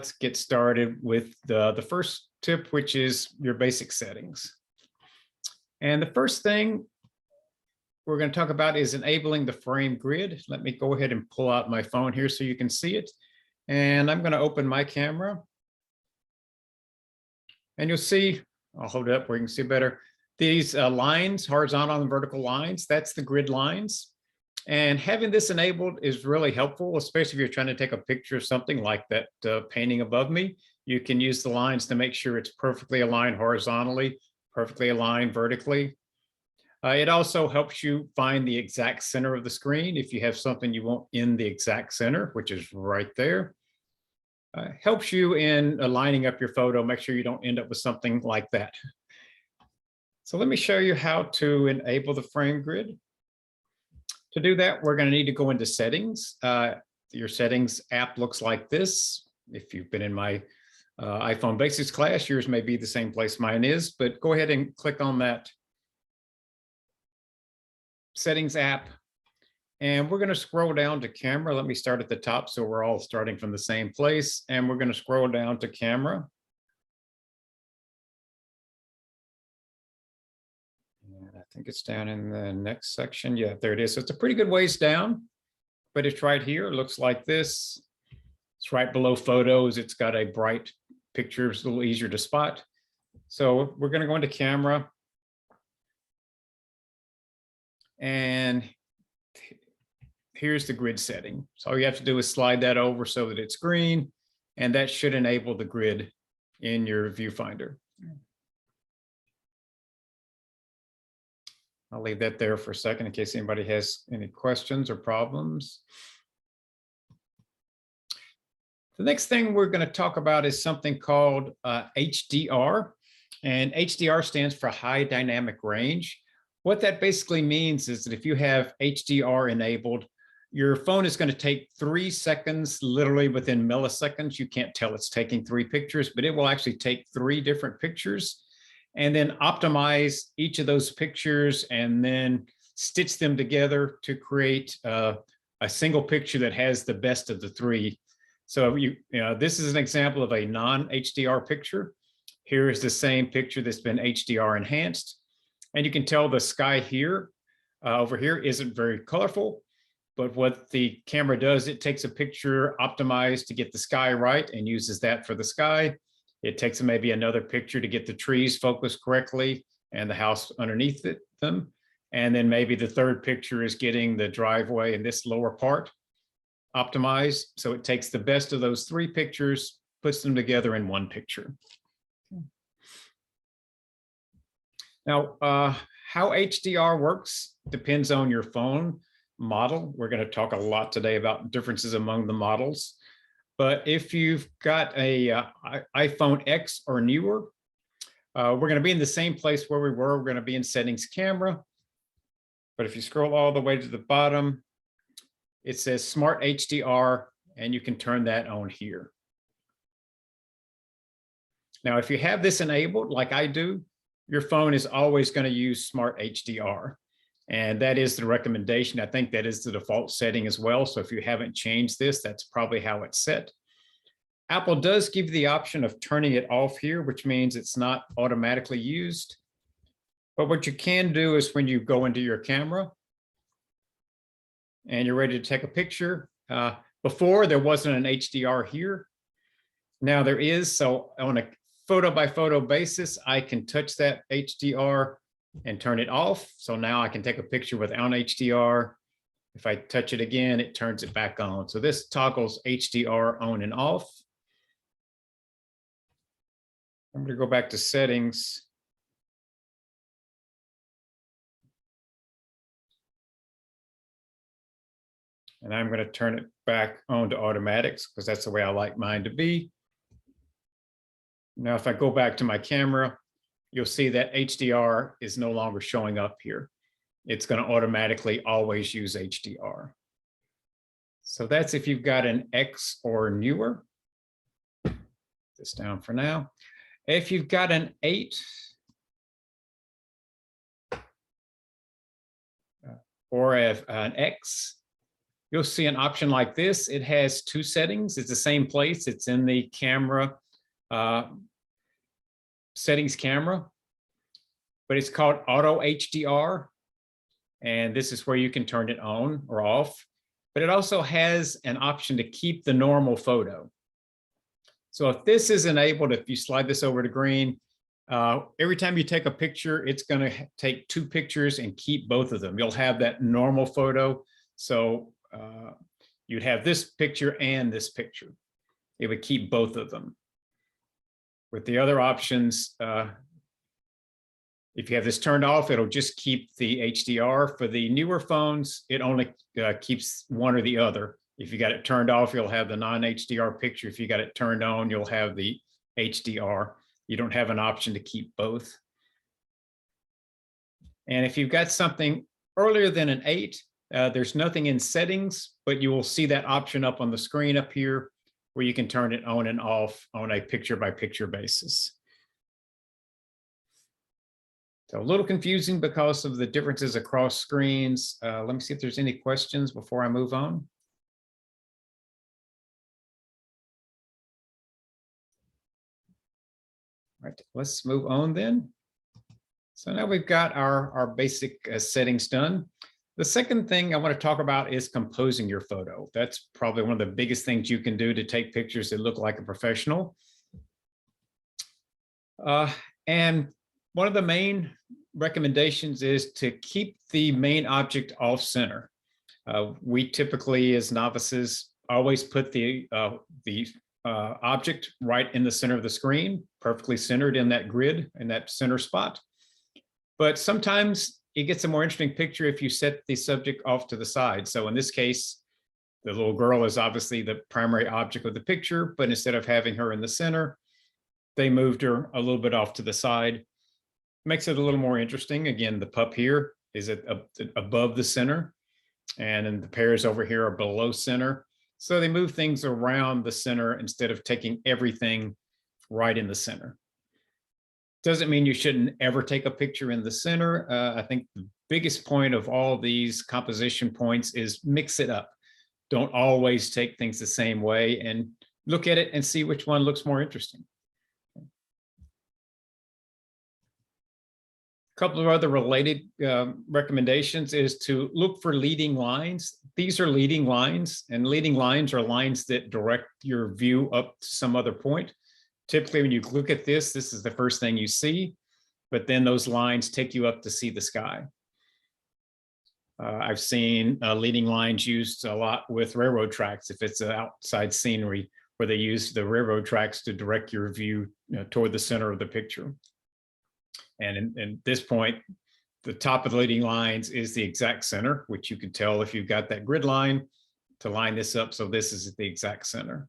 let's get started with the first tip, which is your basic settings. And the first thing we're going to talk about is enabling the frame grid. Let me go ahead and pull out my phone here so you can see it. And I'm going to open my camera. And you'll see, I'll hold it up where you can see better. These lines, horizontal and vertical lines, that's the grid lines. And having this enabled is really helpful, especially if you're trying to take a picture of something like that painting above me. You can use the lines to make sure it's perfectly aligned horizontally, perfectly aligned vertically. It also helps you find the exact center of the screen if you have something you want in the exact center, which is right there. Helps you in lining up your photo, make sure you don't end up with something like that. So let me show you how to enable the frame grid. To do that, we're going to need to go into settings. Your settings app looks like this. If you've been in my iPhone basics class, yours may be the same place mine is, but go ahead and click on that settings app. And we're going to scroll down to camera. Let me start at the top so we're all starting from the same place. And we're going to scroll down to camera. I think it's down in the next section. Yeah, there it is. So it's a pretty good ways down, but it's right here. It looks like this. It's right below photos. It's got a bright picture. It's a little easier to spot. So we're going to go into camera. And here's the grid setting. So all you have to do is slide that over so that it's green, and that should enable the grid in your viewfinder. I'll leave that there for a second in case anybody has any questions or problems. The next thing we're going to talk about is something called HDR, and HDR stands for high dynamic range. What that basically means is that if you have HDR enabled, your phone is going to take 3 seconds, literally within milliseconds. You can't tell it's taking 3 pictures, but it will actually take 3 different pictures and then optimize each of those pictures and then stitch them together to create a single picture that has the best of the 3. So this is an example of a non-HDR picture. Here is the same picture that's been HDR enhanced. And you can tell the sky here, over here, isn't very colorful. But what the camera does, it takes a picture optimized to get the sky right and uses that for the sky. It takes maybe another picture to get the trees focused correctly and the house underneath them. And then maybe the third picture is getting the driveway and this lower part optimized. So it takes the best of those 3 pictures, puts them together in one picture. Now, how HDR works depends on your phone model. We're going to talk a lot today about differences among the models. But if you've got a iPhone X or newer, we're going to be in the same place where we were. We're going to be in settings camera. But if you scroll all the way to the bottom, it says Smart HDR, and you can turn that on here. Now, if you have this enabled, like I do, your phone is always going to use Smart HDR. And that is the recommendation. I think that is the default setting as well. So if you haven't changed this, that's probably how it's set. Apple does give you the option of turning it off here, which means it's not automatically used. But what you can do is when you go into your camera and you're ready to take a picture, before there wasn't an HDR here. Now there is. So on a photo by photo basis, I can touch that HDR and turn it off. So now I can take a picture without HDR. If I touch it again, it turns it back on. So this toggles HDR on and off. I'm going to go back to settings. And I'm going to turn it back on to automatics because that's the way I like mine to be. Now, if I go back to my camera, you'll see that HDR is no longer showing up here. It's going to automatically always use HDR. So that's if you've got an X or newer. Put this down for now. If you've got an 8 or an X, you'll see an option like this. It has two settings. It's the same place. It's in the camera settings camera, but it's called Auto HDR. And this is where you can turn it on or off. But it also has an option to keep the normal photo. So if this is enabled, if you slide this over to green, every time you take a picture, it's going to take two pictures and keep both of them. You'll have that normal photo. So you'd have this picture and this picture. It would keep both of them. With the other options, if you have this turned off, it'll just keep the HDR. For the newer phones, it only keeps one or the other. If you got it turned off, you'll have the non-HDR picture. If you got it turned on, you'll have the HDR. You don't have an option to keep both. And if you've got something earlier than an 8, there's nothing in settings, but you will see that option up on the screen up here where you can turn it on and off on a picture-by-picture basis. So a little confusing because of the differences across screens. Let me see if there's any questions before I move on. All right, let's move on then. So now we've got our basic settings done. The second thing I want to talk about is composing your photo. That's probably one of the biggest things you can do to take pictures that look like a professional. And one of the main recommendations is to keep the main object off center. We typically, as novices, always put the object right in the center of the screen, perfectly centered in that grid, in that center spot. But sometimes it gets a more interesting picture if you set the subject off to the side. So in this case, the little girl is obviously the primary object of the picture, but instead of having her in the center, they moved her a little bit off to the side. Makes it a little more interesting. Again, the pup here is above the center, and then the pears over here are below center. So they move things around the center instead of taking everything right in the center. Doesn't mean you shouldn't ever take a picture in the center. I think the biggest point of all these composition points is mix it up. Don't always take things the same way, and look at it and see which one looks more interesting. A couple of other related recommendations is to look for leading lines. These are leading lines, and leading lines are lines that direct your view up to some other point. Typically, when you look at this is the first thing you see, but then those lines take you up to see the sky. I've seen leading lines used a lot with railroad tracks. If it's an outside scenery where they use the railroad tracks to direct your view toward the center of the picture. And in this point, the top of the leading lines is the exact center, which you can tell if you've got that grid line to line this up. So this is the exact center.